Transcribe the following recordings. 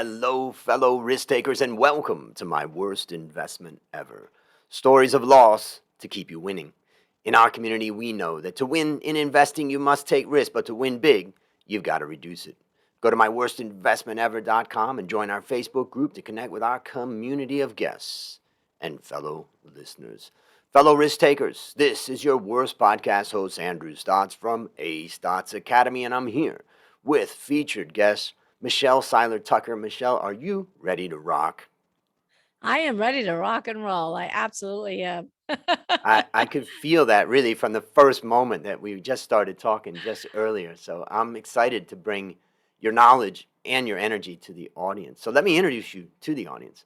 Hello, fellow risk takers, and welcome to my worst investment ever. Stories of loss to keep you winning. In our community, we know that to win in investing, you must take risk, but to win big, you've got to reduce it. Go to myworstinvestmentever.com and join our Facebook group to connect with our community of guests and fellow listeners. Fellow risk takers, this is your worst podcast host, Andrew Stotts from A Stotts Academy, and I'm here with featured guest Michelle Seiler Tucker. Michelle, are you ready to rock? I am ready to rock and roll. I absolutely am. I could feel that really from the first moment that we just started talking just earlier. So I'm excited to bring your knowledge and your energy to the audience. So let me introduce you to the audience.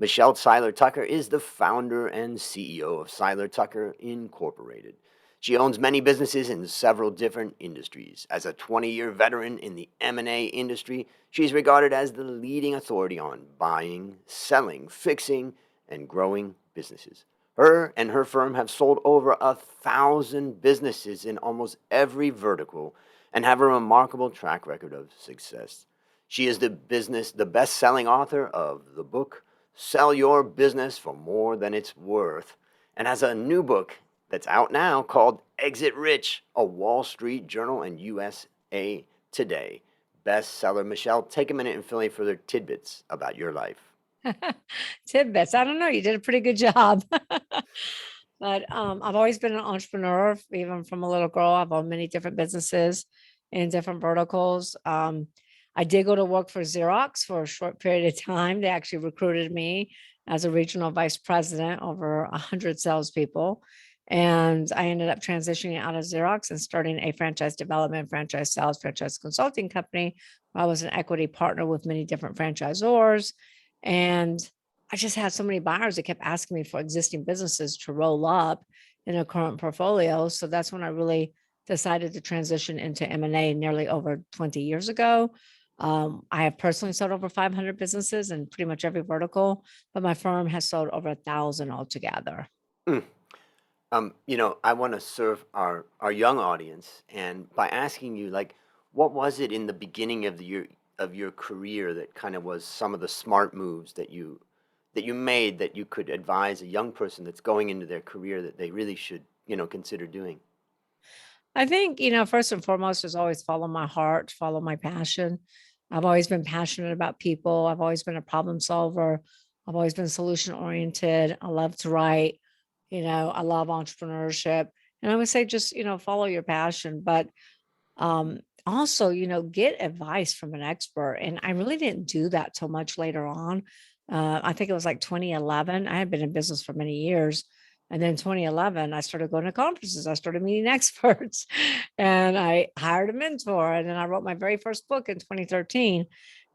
Michelle Seiler Tucker is the founder and CEO of Seiler Tucker Incorporated. She owns many businesses in several different industries. As a 20-year veteran in the M&A industry, she's regarded as the leading authority on buying, selling, fixing, and growing businesses. Her and her firm have sold over 1,000 businesses in almost every vertical and have a remarkable track record of success. She is the best-selling author of the book Sell Your Business for More Than It's Worth, and has a new book that's out now called Exit Rich, a Wall Street Journal and USA Today bestseller. Michelle, take a minute and fill in further tidbits about your life. Tidbits. I don't know. You did a pretty good job. But I've always been an entrepreneur, even from a little girl. I've owned many different businesses in different verticals. I did go to work for Xerox for a short period of time. They actually recruited me as a regional vice president over 100 salespeople. And I ended up transitioning out of Xerox and starting a franchise development, franchise sales, franchise consulting company. I was an equity partner with many different franchisors. And I just had so many buyers that kept asking me for existing businesses to roll up in a current portfolio. So that's when I really decided to transition into M&A nearly over 20 years ago. I have personally sold over 500 businesses in pretty much every vertical, but my firm has sold over 1,000 altogether. Mm. I want to serve our young audience, and by asking you, like, what was it in the beginning of your career that kind of was some of the smart moves that you made that you could advise a young person that's going into their career that they really should, consider doing? I think, first and foremost is always follow my heart, follow my passion. I've always been passionate about people. I've always been a problem solver. I've always been solution oriented. I love to write. I love entrepreneurship. And I would say just, follow your passion, but also, get advice from an expert. And I really didn't do that till much later on. I think it was like 2011. I had been in business for many years. And then 2011, I started going to conferences. I started meeting experts and I hired a mentor. And then I wrote my very first book in 2013.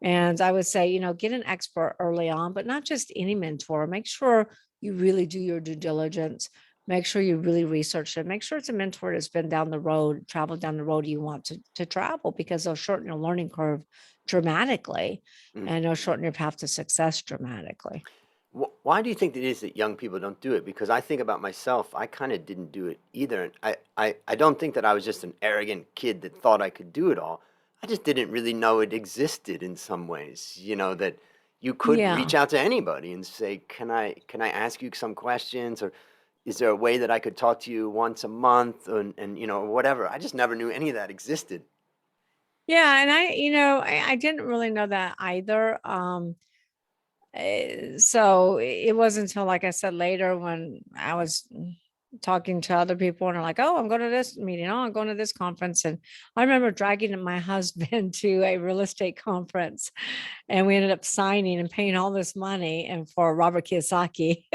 And I would say, get an expert early on, but not just any mentor. Make sure you really do your due diligence. Make sure you really research it. Make sure it's a mentor that's been down the road, traveled down the road you want to travel, because they'll shorten your learning curve dramatically Mm. and they'll shorten your path to success dramatically. Why do you think it is that young people don't do it? Because I think about myself, I kind of didn't do it either. And I don't think that I was just an arrogant kid that thought I could do it all. I just didn't really know it existed in some ways, that you could Yeah. reach out to anybody and say, can I ask you some questions? Or is there a way that I could talk to you once a month and whatever? I just never knew any of that existed. Yeah. And I didn't really know that either. So it wasn't until, like I said, later when I was talking to other people and they're like, oh, I'm going to this meeting. Oh, I'm going to this conference. And I remember dragging my husband to a real estate conference and we ended up signing and paying all this money. And for Robert Kiyosaki,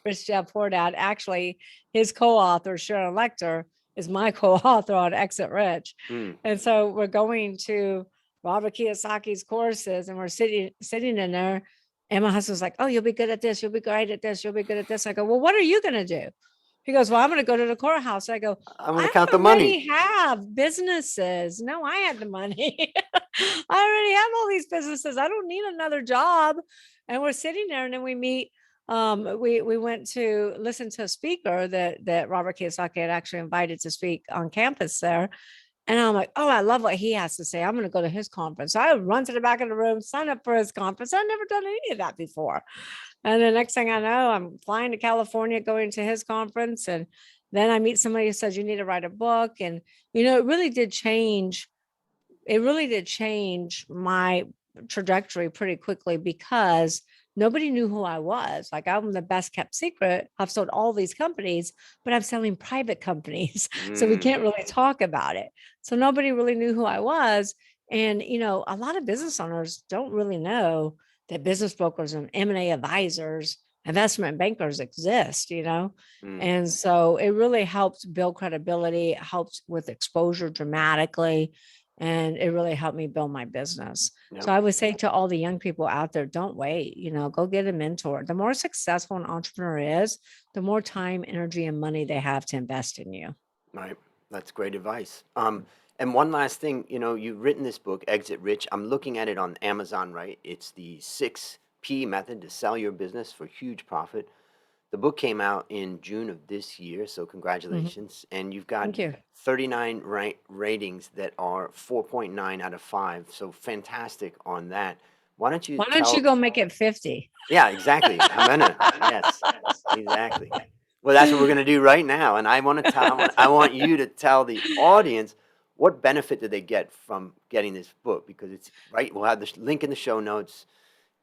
Rich Dad Poor Dad, actually, his co author, Sharon Lecter, is my co author on Exit Rich. Mm. And so we're going to Robert Kiyosaki's courses and we're sitting in there. And my husband's like, oh, you'll be good at this. You'll be great at this. You'll be good at this. I go, well, what are you going to do? He goes, well, I'm going to go to the courthouse. I go, I'm going to I count the money. already have businesses. No, I had the money. I already have all these businesses. I don't need another job. And we're sitting there and then we meet. We went to listen to a speaker that Robert Kiyosaki had actually invited to speak on campus there. And I'm like, oh, I love what he has to say. I'm going to go to his conference. So I run to the back of the room, sign up for his conference. I've never done any of that before. And the next thing I know, I'm flying to California, going to his conference. And then I meet somebody who says, you need to write a book. And, it really did change. It really did change my trajectory pretty quickly because nobody knew who I was. Like, I'm the best kept secret. I've sold all these companies, but I'm selling private companies. So we Mm, can't really talk about it. So nobody really knew who I was. And, a lot of business owners don't really know that business brokers and M&A advisors, investment bankers exist. mm, And so it really helps build credibility, it helps with exposure dramatically, and it really helped me build my business. yep. So I would say to all the young people out there, don't wait, go get a mentor. The more successful an entrepreneur is, the more time, energy, and money they have to invest in you. Right. That's great advice. And one last thing, you've written this book, Exit Rich. I'm looking at it on Amazon, right? It's the 6P method to sell your business for huge profit. The book came out in June of this year, so Mhm. congratulations. And you've got Thank you. 39 ratings that are 4.9 out of 5. So fantastic on that. Why don't you Why don't you tell? go make it 50? Yeah, exactly. I'm gonna. Yes, exactly. Well, that's what we're gonna do right now. And I want to tell. I want you to tell the audience what benefit did they get from getting this book, because it's right. We'll have the link in the show notes.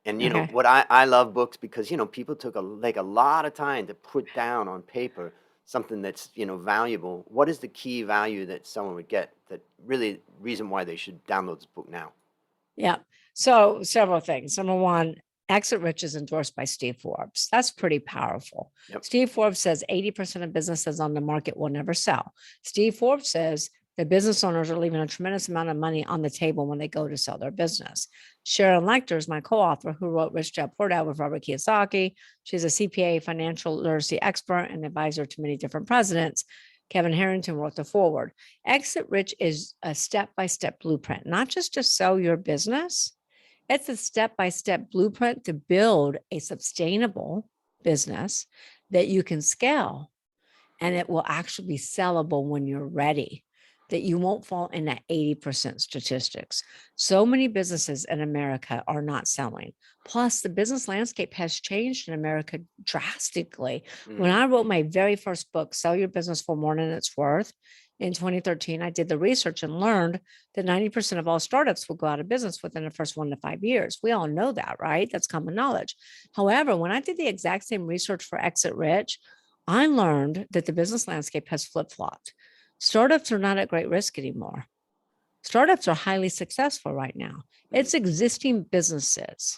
And Okay. what I love books because people took a lot of time to put down on paper something that's valuable. What is the key value that someone would get, that really reason why they should download this book now? Yeah. So several things. Number one, Exit Rich is endorsed by Steve Forbes. That's pretty powerful. Yep. Steve Forbes says 80% of businesses on the market will never sell. Steve Forbes says that business owners are leaving a tremendous amount of money on the table when they go to sell their business. Sharon Lechter is my co-author, who wrote Rich Dad Poor Dad with Robert Kiyosaki. She's a CPA, financial literacy expert, and advisor to many different presidents. Kevin Harrington wrote the foreword. Exit Rich is a step by step blueprint, not just to sell your business. It's a step by step blueprint to build a sustainable business that you can scale, and it will actually be sellable when you're ready, that you won't fall in that 80% statistics. So many businesses in America are not selling. Plus, the business landscape has changed in America drastically. When Mm, I wrote my very first book, Sell Your Business for More Than It's Worth, in 2013, I did the research and learned that 90% of all startups will go out of business within the first 1 to 5 years. We all know that, right? That's common knowledge. However, when I did the exact same research for Exit Rich, I learned that the business landscape has flip flopped. Startups are not at great risk anymore. Startups are highly successful right now. mm, It's existing businesses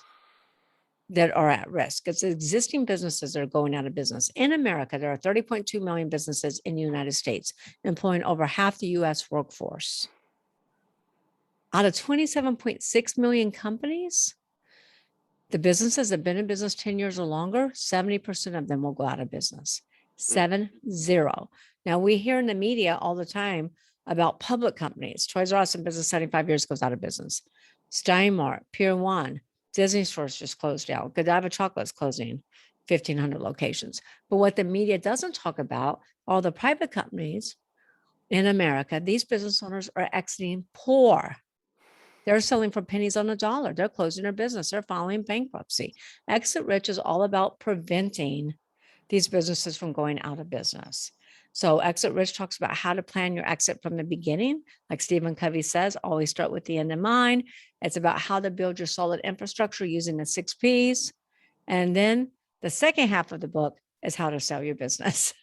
that are at risk. It's existing businesses that are going out of business. In America, there are 30.2 million businesses in the United States, employing over half the US workforce. Out of 27.6 million companies, the businesses that have been in business 10 years or longer, 70% of them will go out of business. mm, 70. Now, we hear in the media all the time about public companies. Toys R Us in business 75 years goes out of business. Steinmart, Pier 1, Disney stores just closed down. Godiva Chocolate's closing 1,500 locations. But what the media doesn't talk about, all the private companies in America, these business owners are exiting poor. They're selling for pennies on the dollar. They're closing their business. They're filing bankruptcy. Exit Rich is all about preventing these businesses from going out of business. So Exit Rich talks about how to plan your exit from the beginning. Like Stephen Covey says, always start with the end in mind. It's about how to build your solid infrastructure using the 6 Ps. And then the second half of the book is how to sell your business.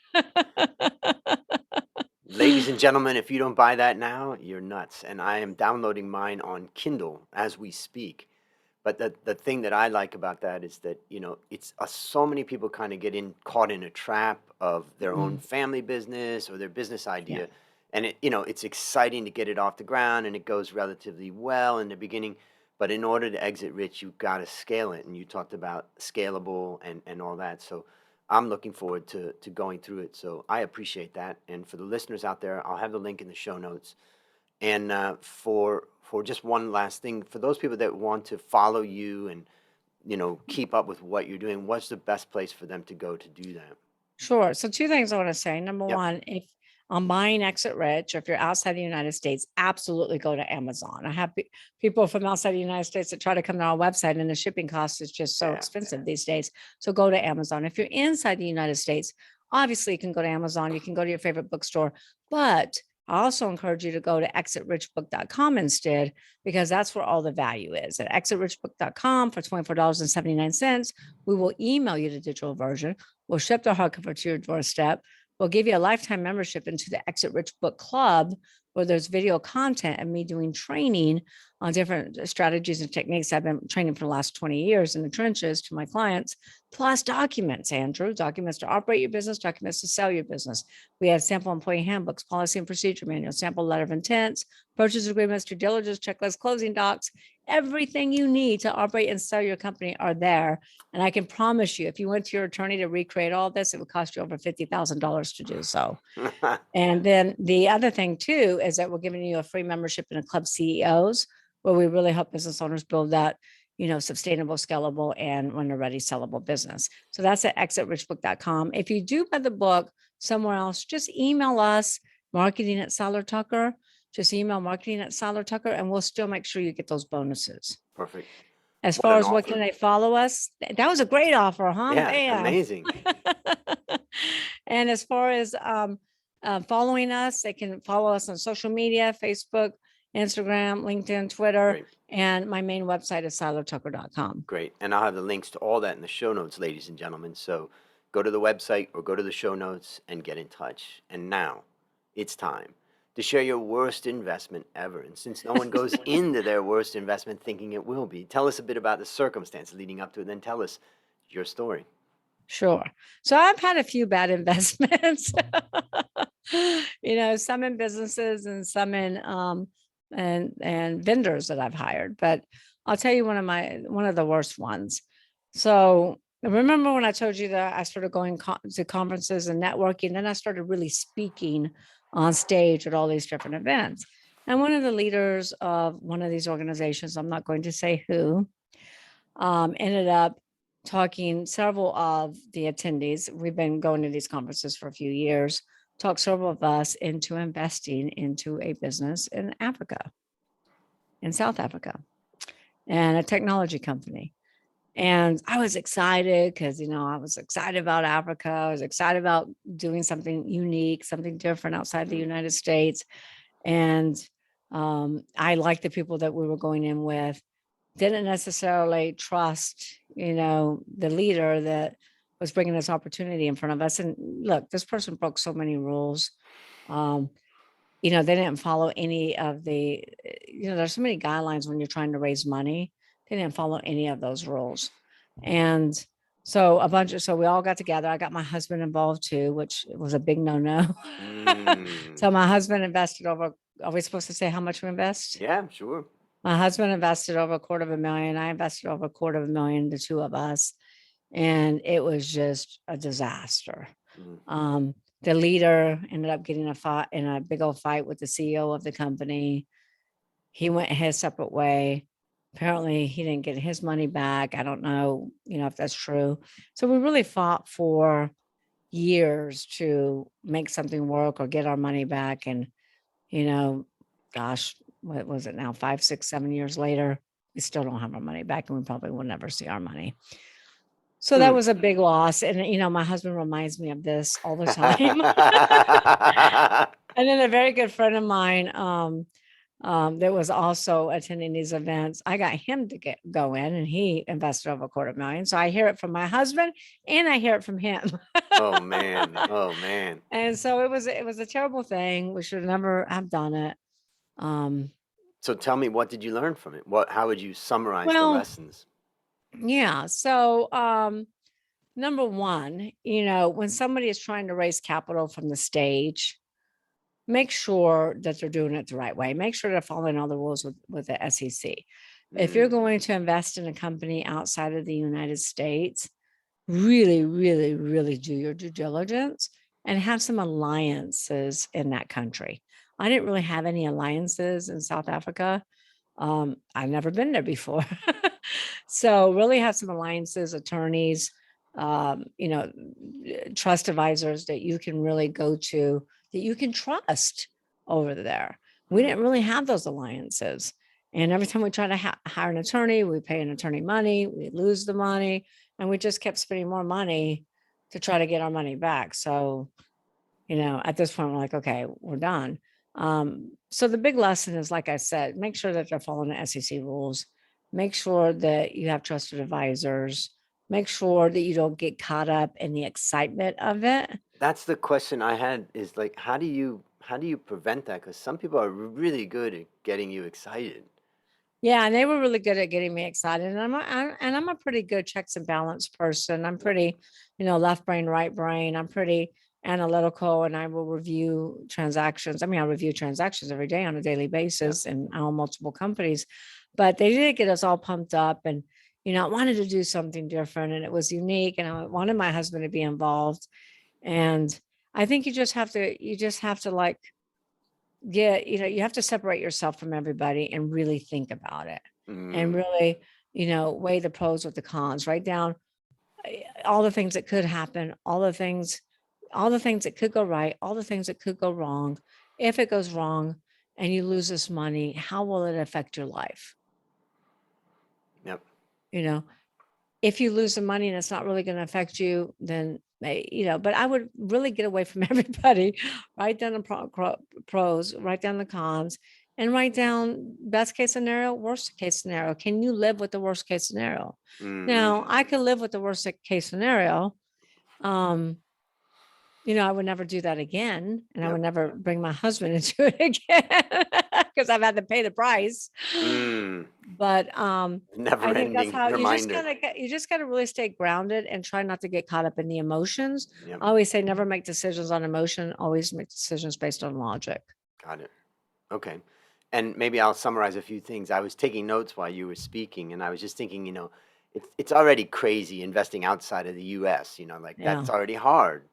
Ladies and gentlemen, if you don't buy that now, you're nuts. And I am downloading mine on Kindle as we speak. But the thing that I like about that is that, it's so many people kind of get caught in a trap of their own Mm, family business or their business yeah. idea. And it's exciting to get it off the ground and it goes relatively well in the beginning. But in order to exit rich, you've got to scale it. And you talked about scalable and all that. So I'm looking forward to going through it. So I appreciate that. And for the listeners out there, I'll have the link in the show notes. And for just one last thing, for those people that want to follow you and keep up with what you're doing, what's the best place for them to go to do that? Sure. So two things I want to say. Number Yep. one, if on buying Exit Rich, or if you're outside the United States, absolutely go to Amazon. I have people from outside the United States that try to come to our website, and the shipping cost is just so Yeah. expensive these days. So go to Amazon. If you're inside the United States, obviously you can go to Amazon, you can go to your favorite bookstore, but I also encourage you to go to exitrichbook.com instead, because that's where all the value is. At exitrichbook.com for $24.79, we will email you the digital version. We'll ship the hardcover to your doorstep. We'll give you a lifetime membership into the Exit Rich Book Club, where there's video content and me doing training on different strategies and techniques. I've been training for the last 20 years in the trenches to my clients, plus documents, Andrew, documents to operate your business, documents to sell your business. We have sample employee handbooks, policy and procedure manuals, sample letter of intents, purchase agreements, due diligence checklists, closing docs. Everything you need to operate and sell your company are there. And I can promise you, if you went to your attorney to recreate all this, it would cost you over $50,000 to do so. And then the other thing too is that we're giving you a free membership in a club CEOs, where we really help business owners build that, sustainable, scalable, and when they're ready, sellable business. So that's at exitrichbook.com. If you do buy the book somewhere else, just email us, marketing at Seiler Tucker. Just email marketing at Seiler Tucker, and we'll still make sure you get those bonuses. Perfect. As What far an as what can offer. they follow us, that was a great offer, huh? Yeah, Bam. amazing. And as far as following us, they can follow us on social media, Facebook, Instagram, LinkedIn, Twitter, Great. and my main website is seilertucker.com. Great. And I'll have the links to all that in the show notes, ladies and gentlemen. So go to the website or go to the show notes and get in touch. And now it's time to share your worst investment ever. And since no one goes into their worst investment thinking it will be, tell us a bit about the circumstance leading up to it, then tell us your story. Sure. So I've had a few bad investments, some in businesses and some in and vendors that I've hired. But I'll tell you one of the worst ones. So remember when I told you that I started going to conferences and networking, then I started really speaking on stage at all these different events. And one of the leaders of one of these organizations, I'm not going to say who, ended up talking several of the attendees. We've been going to these conferences for a few years, talked several of us into investing into a business in Africa, in South Africa, and a technology company. And I was excited because, I was excited about Africa. I was excited about doing something unique, something different outside the United States. And I liked the people that we were going in with. Didn't necessarily trust, the leader that was bringing this opportunity in front of us. And look, this person broke so many rules. They didn't follow any of the, there's so many guidelines when you're trying to raise money. They didn't follow any of those rules. And so we all got together. I got my husband involved too, which was a big no-no. So my husband invested over, are we supposed to say how much we invest? Yeah, sure. My husband invested over $250,000. I invested over $250,000, the two of us. And it was just a disaster. The leader ended up getting in a big old fight with the CEO of the company. He went his separate way. Apparently he didn't get his money back. I don't know, if that's true. So we really fought for years to make something work or get our money back. And, gosh, what was it now? 5, 6, 7 years later, we still don't have our money back, and we probably will never see our money. So that was a big loss. And, my husband reminds me of this all the time. And then a very good friend of mine that was also attending these events, I got him to go in, and he invested over $250,000. So I hear it from my husband and I hear it from him. Oh man. Oh man. And so it was a terrible thing. We should never have done it. So tell me, what did you learn from it? How would you summarize the Well, lessons? yeah. So number one, when somebody is trying to raise capital from the stage, make sure that they're doing it the right way. Make sure they're following all the rules with the SEC. If you're going to invest in a company outside of the United States, really, really, really do your due diligence and have some alliances in that country. I didn't really have any alliances in South Africa. I've never been there before. So really have some alliances, attorneys, trust advisors that you can really go to, that you can trust over there. We Mm. didn't really have those alliances. And every time we try to hire an attorney, we pay an attorney money, we lose the money, and we just kept spending more money to try to get our money back. So, at this point, we're like, okay, we're done. So the big lesson is, like I said, make sure that they're following the SEC rules. Make sure that you have trusted advisors. Make sure that you don't get caught up in the excitement of it. That's the question I had is like, how do you prevent that? Because some people are really good at getting you excited. Yeah, and they were really good at getting me excited. And I'm a pretty good checks and balance person. I'm Yep. pretty, left brain, right brain. I'm pretty analytical, and I will review transactions. I mean, I review transactions every day on a daily Yep. basis, and I own multiple companies. But they did get us all pumped up, and I wanted to do something different, and it was unique, and I wanted my husband to be involved. And I think you just have to like, yeah, you have to separate yourself from everybody and really think about it, and Mm. really, weigh the pros with the cons. Write down all the things that could happen, all the things that could go right, all the things that could go wrong. If it goes wrong and you lose this money, how will it affect your life? Yep. You know, if you lose the money and it's not really going to affect you, then but I would really get away from everybody. Write down the pros, write down the cons, and write down best case scenario, worst case scenario. Can you live with the worst case scenario? Now, Mm-hmm. I can live with the worst case scenario. Um, I would never do that again, and I Yep. would never bring my husband into it again because I've had to pay the price. Mm. But Never I think that's ending how reminder. you just gotta really stay grounded and try not to get caught up in the emotions. Yep. I always say never make decisions on emotion, always make decisions based on logic. Got it. Okay. And maybe I'll summarize a few things. I was taking notes while you were speaking, and I was just thinking, it's already crazy investing outside of the U.S. Like Yeah. that's already hard.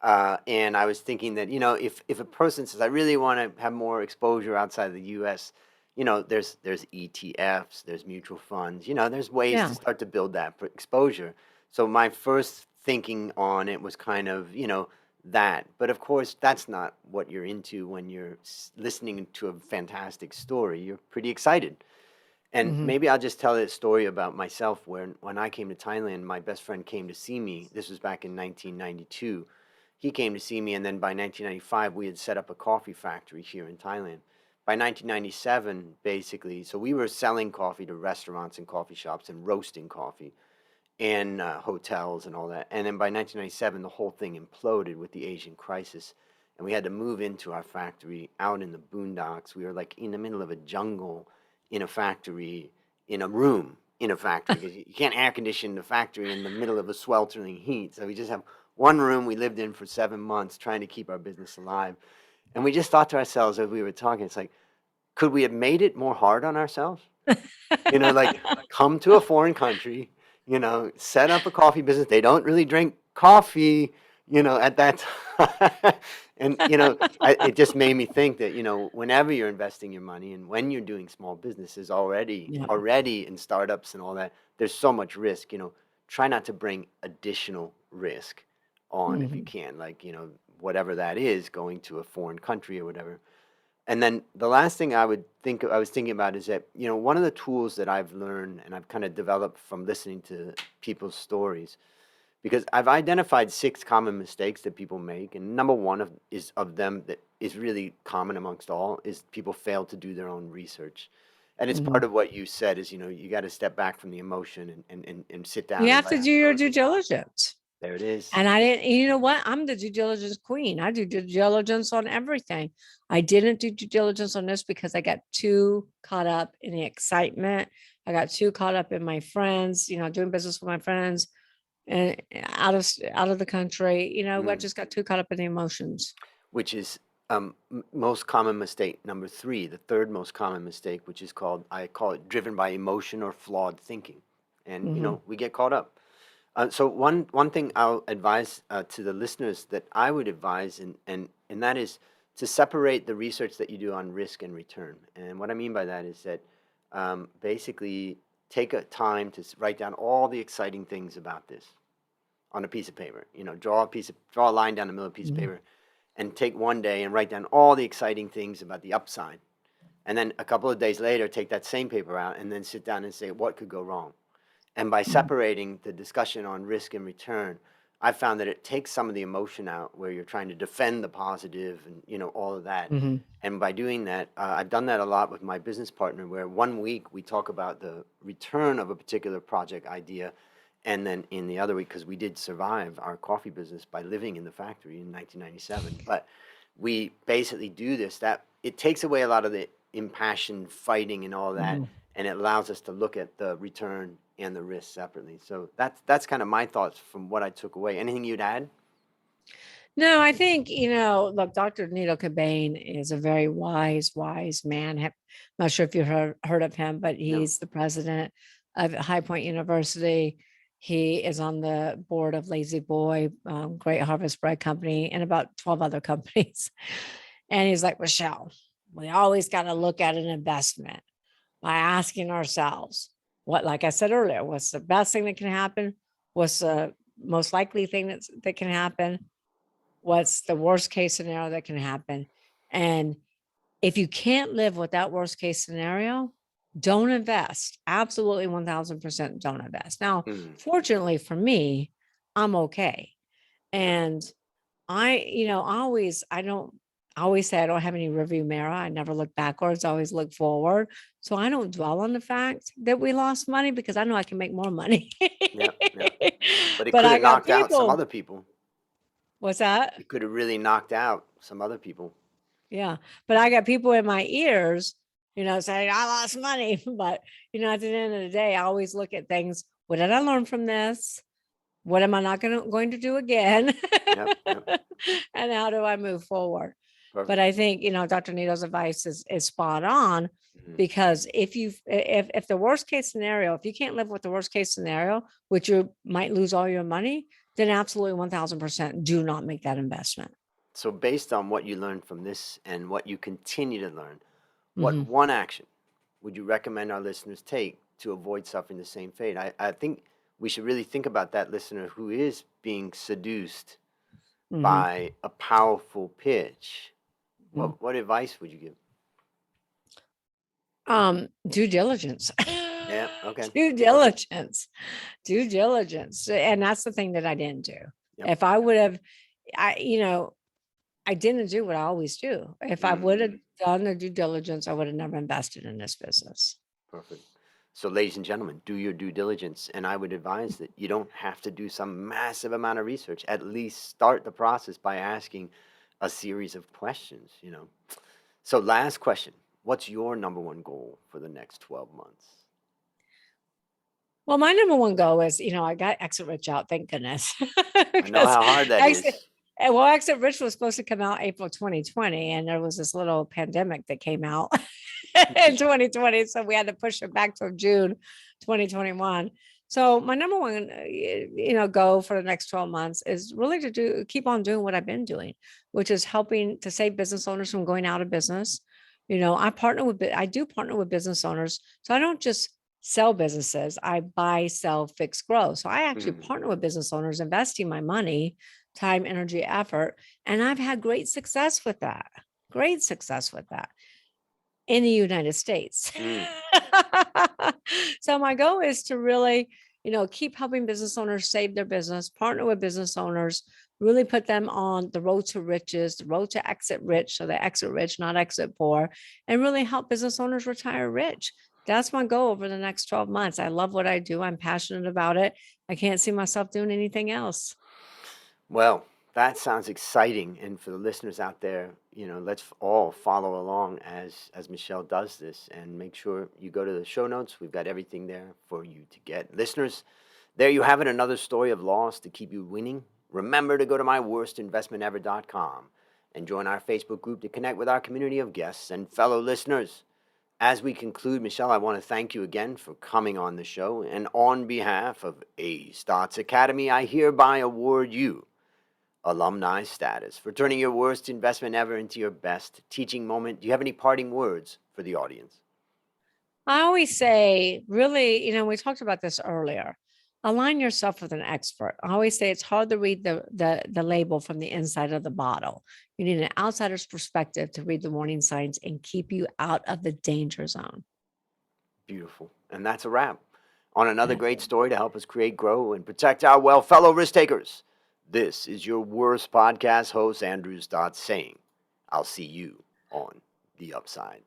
And I was thinking that, if a person says, I really want to have more exposure outside of the U.S., there's ETFs, there's mutual funds, there's ways to Yeah. start to build that exposure. So my first thinking on it was kind of, that. But of course, that's not what you're into when you're listening to a fantastic story. You're pretty excited. And Mhm. maybe I'll just tell a story about myself when I came to Thailand, my best friend came to see me. This was back in 1992. He came to see me, and then by 1995, we had set up a coffee factory here in Thailand. By 1997, basically, so we were selling coffee to restaurants and coffee shops and roasting coffee and hotels and all that. And then by 1997, the whole thing imploded with the Asian crisis. And we had to move into our factory out in the boondocks. We were like in the middle of a jungle in a factory, in a room in a factory, because you can't air condition the factory in the middle of a sweltering heat. So we just have one room we lived in for 7 months trying to keep our business alive. And we just thought to ourselves as we were talking, it's like, could we have made it more hard on ourselves? Like come to a foreign country, set up a coffee business. They don't really drink coffee, at that time. And, it just made me think that, whenever you're investing your money and when you're doing small businesses Yeah. already in startups and all that, there's so much risk, try not to bring additional risk on if you Mhm. can, like, whatever that is, going to a foreign country or whatever. And then the last thing I was thinking about is that, one of the tools that I've learned and I've kind of developed from listening to people's stories, because I've identified 6 common mistakes that people make, and number one of them that is really common amongst all is people fail to do their own research. And it's part Mhm. of what you said is, you got to step back from the emotion and sit You down and have let to the do your story. due diligence. There it is. And I didn't, you know what? I'm the due diligence queen. I do due diligence on everything. I didn't do due diligence on this because I got too caught up in the excitement. I got too caught up in my friends, doing business with my friends and out of the country. I Mm. just got too caught up in the emotions. Which is most common mistake number 3, the third most common mistake, which is called, I call it, driven by emotion or flawed thinking. And Hmm. we get caught up. So one thing I'll advise to the listeners that I would advise, and that is to separate the research that you do on risk and return. And what I mean by that is that basically take a time to write down all the exciting things about this on a piece of paper. Draw a line down the middle of a piece of Hmm. paper, and take one day and write down all the exciting things about the upside. And then a couple of days later, take that same paper out and then sit down and say, what could go wrong? And by separating the discussion on risk and return, I found that it takes some of the emotion out where you're trying to defend the positive and all of that. Mhm. And by doing that, I've done that a lot with my business partner, where one week we talk about the return of a particular project idea, and then in the other week, because we did survive our coffee business by living in the factory in 1997, but we basically do this. That it takes away a lot of the impassioned fighting and all that, Mhm. and it allows us to look at the return and the risk separately. So that's kind of my thoughts from what I took away. Anything you'd add? No, I think, look, Dr. Needle Cobain is a very wise man. Not sure if you've heard of him, but No. he's the president of High Point University. He is on the board of Lazy Boy, Great Harvest Bread Company, and about 12 other companies. And he's like, Michelle, we always got to look at an investment by asking ourselves, like I said earlier, what's the best thing that can happen? What's the most likely thing that can happen? What's the worst case scenario that can happen? And if you can't live with that worst case scenario, don't invest. Absolutely 1000% don't invest. Now, Mm, fortunately for me, I'm okay. yeah. And I always say I don't have any review mirror. I never look backwards, I always look forward. So I don't dwell on the fact that we lost money because I know I can make more money. Yep. Yep. But it But could I have got knocked out some people. other people. What's that? It could have really knocked out some other people. Yeah. But I got people in my ears, saying I lost money. But, at the end of the day, I always look at things. What did I learn from this? What am I not going to do again? Yep. Yep. And how do I move forward? But Perfect. I think, Dr. Needle's advice is spot on, Mhm. because if the worst case scenario, if you can't live with the worst case scenario, which you might lose all your money, then absolutely 1000% do not make that investment. So, based on what you learned from this and what you continue to learn, what Mhm. one action would you recommend our listeners take to avoid suffering the same fate? I think we should really think about that listener who is being seduced Mhm. by a powerful pitch. Mhm. What advice would you give? Due diligence. Yeah. Okay. Due Perfect. diligence. Due diligence. And that's the thing that I didn't do. Yep. If I would have, I, I didn't do what I always do. If I would have Mm, done the due diligence, I would have never invested in this business. perfect. So, ladies and gentlemen, do your due diligence. And I would advise that you don't have to do some massive amount of research. At least start the process by asking a series of questions. So, last question. What's your number one goal for the next 12 months? Well, my number one goal is, I got Exit Rich out, thank goodness. I know Because how hard that Exit, is. Exit Rich was supposed to come out April 2020, and there was this little pandemic that came out in 2020. So we had to push it back till June 2021. So my number one, goal for the next 12 months is really to keep on doing what I've been doing, which is helping to save business owners from going out of business. I do partner with business owners. So I don't just sell businesses, I buy, sell, fix, grow. So I actually Mm, partner with business owners, investing my money, time, energy, effort. And I've had great success with that. Great success with that in the United States. mm. So my goal is to really, keep helping business owners save their business, partner with business owners, really put them on the road to riches, the road to exit rich, so they exit rich, not exit poor, and really help business owners retire rich. That's my goal over the next 12 months. I love what I do. I'm passionate about it. I can't see myself doing anything else. Well, that sounds exciting. And for the listeners out there, let's all follow along as Michelle does this, and make sure you go to the show notes. We've got everything there for you to get. Listeners, there you have it, another story of loss to keep you winning. Remember to go to myworstinvestmentever.com and join our Facebook group to connect with our community of guests and fellow listeners. As we conclude, Michelle, I want to thank you again for coming on the show. And on behalf of A Stotts Academy, I hereby award you alumni status for turning your worst investment ever into your best teaching moment. Do you have any parting words for the audience? I always say, really, we talked about this earlier. Align yourself with an expert. I always say it's hard to read the label from the inside of the bottle. You need an outsider's perspective to read the warning signs and keep you out of the danger zone. Beautiful. And that's a wrap on another That's great it. story to help us create, grow, and protect our wealth. Fellow risk takers, this is your worst podcast host, Andrew Stott, saying, I'll see you on the upside.